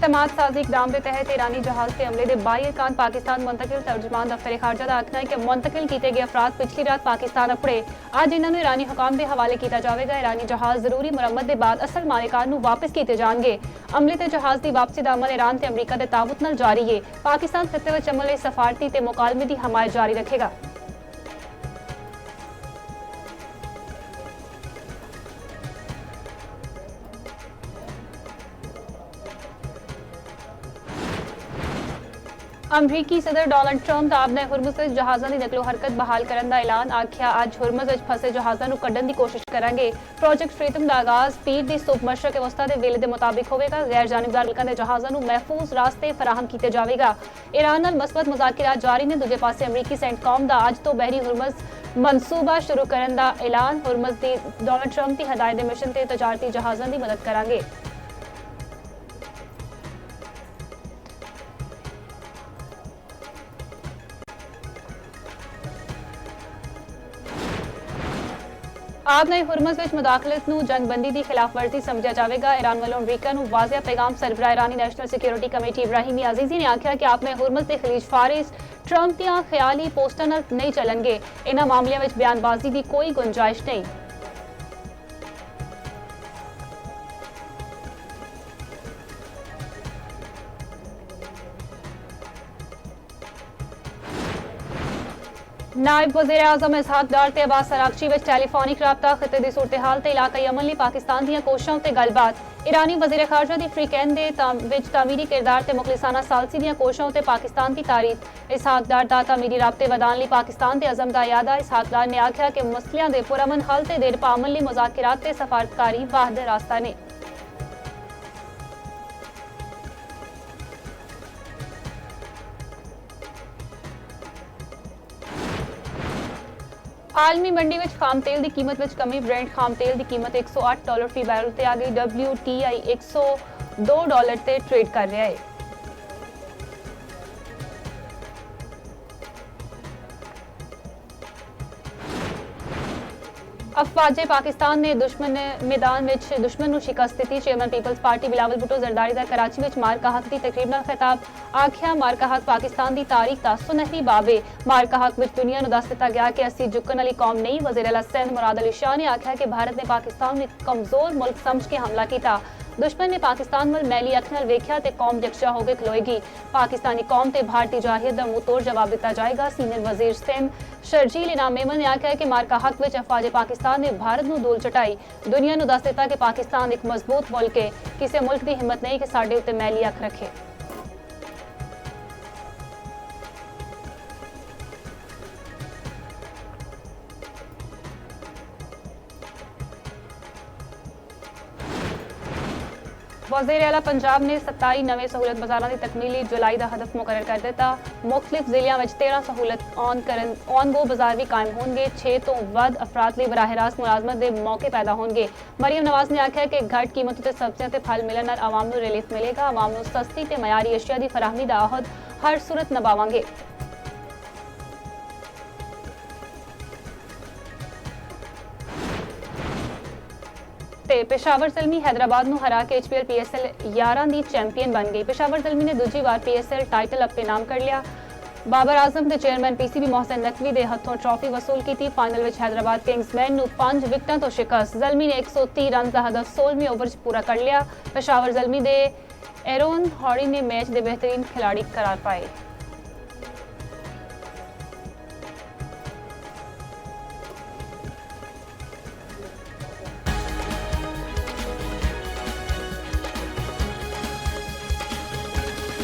एतमाद साजी इकदाम के तहत ईरानी जहाज के हमले के बाहर पाकिस्तान मुंतकिल तर्जुमान दफ्तर खारजा का आखना है कि मुंतकिल किए गए अफराद पिछली रात पाकिस्तान अपड़े अज इन्होंने ईरानी हुकाम के हवाले किया जाएगा। ईरानी जहाज जरूरी मुरम्मत के बाद असल मालिकान नूं वापस किए जाएंगे। अमले ते जहाज की वापसी का अमल ईरान ते अमरीका के ताबुत नाल जारी है। पाकिस्तान खिते में अमल सफारती ते मुकालमे की हमायत जारी रखेगा। अमरीकी सदर डोनाल्ड ट्रंप का आपने हुरमुज जहाज़ों की नकलो हरकत बहाल करने का ऐलान आख्या। अज हुरमुज फसे जहाज़ों को कढ़न की कोशिश करेंगे। प्रोजेक्ट फ्रीडम का आगाज पीर की सुब मशरक वस्ता के वेले के मुताबिक होगा। गैर जानिबदार मुल्कों के जहाज़ों को महफूज रास्ते फराहम किए जाएगा। ईरान नाल मस्बत मुज़ाकिरात जारी ने। दूजे पासे अमरीकी सेंटकॉम का अज तो बहरी हुरमुज मनसूबा शुरू करने का ऐलान। हुरमुज की डोनाल्ड ट्रंप की हदायत मिशन से तजारती जहाज़ों की मदद करेंगे। आप नए हुरमुज विच मुदाखलत नूं जंगबंदी की खिलाफवर्जी समझा जाएगा। ईरान वालों अमरीका नूं वाज़िया पैगाम। सरबराह ईरानी नेशनल सिक्योरिटी कमेटी इब्राहिमी अजीजी ने आख्या कि आप नए हुरमुज के खलीज फारिस ट्रंप दियां ख्याली पोस्टां नाल नहीं चलणगे। इन्हां मामलों में बयानबाजी की कोई गुंजाइश नहीं। नायब वज़ीर आज़म इसहाक डार ते अब्बास अरागची विच टेलीफोनिक रबता। खिते की सूरत हाल ते इलाकाई अमन लई पाकिस्तान दीयां कोशिशां ते गलबात। ईरानी वज़ीर खारजा की फ्रीकैन दे विच तामीरी किरदार ते मुखलिसाना सालसी दीयां कोशिशां ते पाकिस्तान की तारीफ। इसहाक डार दा तामीरी राबते वधाण लई पाकिस्तान के अज़म दा यादा। इसहाक डार ने आख्या कि मसलियां दे पुरअमन हल ते देरपा अमन लई मुज़ाकिरात ते सफारतकारी वाहिद रास्ता ने। आलमी मंडी में खाम तेल की कीमत में कमी। ब्रेंट खाम तेल की कीमत $108 फी बैरल से आ गई। WTI $102 से ट्रेड कर रहा है। अफवाजे पाकिस्तान ने दुश्मन मैदान में दुश्मन को शिकस्त दी। चेयरमैन पीपल्स पार्टी बिलावल भुट्टो जरदारी का कराची में मारका हक की तकरीब नाल खिताब। आख्या मारका हक पाकिस्तान की तारीख का सुनहरी बाबे। मारका हक में दुनिया को दस दिता गया कि असी झुकन वाली कौम नहीं। वज़ीर आला सिंध मुराद अली शाह ने आख्या कि भारत ने पाकिस्तान में कमजोर मुल्क समझ के हमला किया। दुश्मन ने पाकिस्तान वाल मैली अख नाल वेख्या ते कौम यकजा हो गए खलोएगी। पाकिस्तानी कौम ते भारतीय जाहियत का मुंह तोड़ जवाब दिता जाएगा। सीनियर वजीर सिंध शर्जील इनाम मेमन ने आख्या कि मारका हक विच अफवाजे पाकिस्तान ने भारत नूं धूल चटाई। दुनिया नूं दस दिता कि पाकिस्तान एक मजबूत मुल्क है। किसी मुल्क की हिम्मत नहीं कि साडे उत्ते मैली अख रखे। वज़ीर आला पंजाब ने 27 नवे सहूलत बाजारों की तकमीली जुलाई का हदफ मुकर्रर कर दिता। मुख्तलिफ जिलों में 13 सहूलत ऑन गो बाजार भी कायम होंगे। 6 तो वध अफराद लिए बराह रास्त मुलाजमत के मौके पैदा होंगे। मरियम नवाज ने आख्या कि घट कीमतों से सब्जियां ते फल मिलने नाल आवाम नूं रिलीफ मिलेगा। आवाम नूं सस्ती ते मयारी अशिया की फराहमी का अहद हर सूरत निभावांगे। पेशावर ज़ल्मी हैदराबाद नूं हरा के HPL PSL 11 की चैंपियन बन गई। पेशावर ज़ल्मी ने दूजी बार PSL टाइटल अपने नाम कर लिया। बाबर आजम के चेयरमैन PCB मोहसिन नकवी के हथों ट्रॉफी वसूल की थी। फाइनल में हैदराबाद किंग्समैन नूं 5 विकेटां तो शिकस्त। ज़ल्मी ने 130 रन का हदफ 16वें ओवर पूरा कर लिया। पेशावर ज़ल्मी के एरोन हॉरी ने मैच के बेहतरीन खिलाड़ी करार पाए।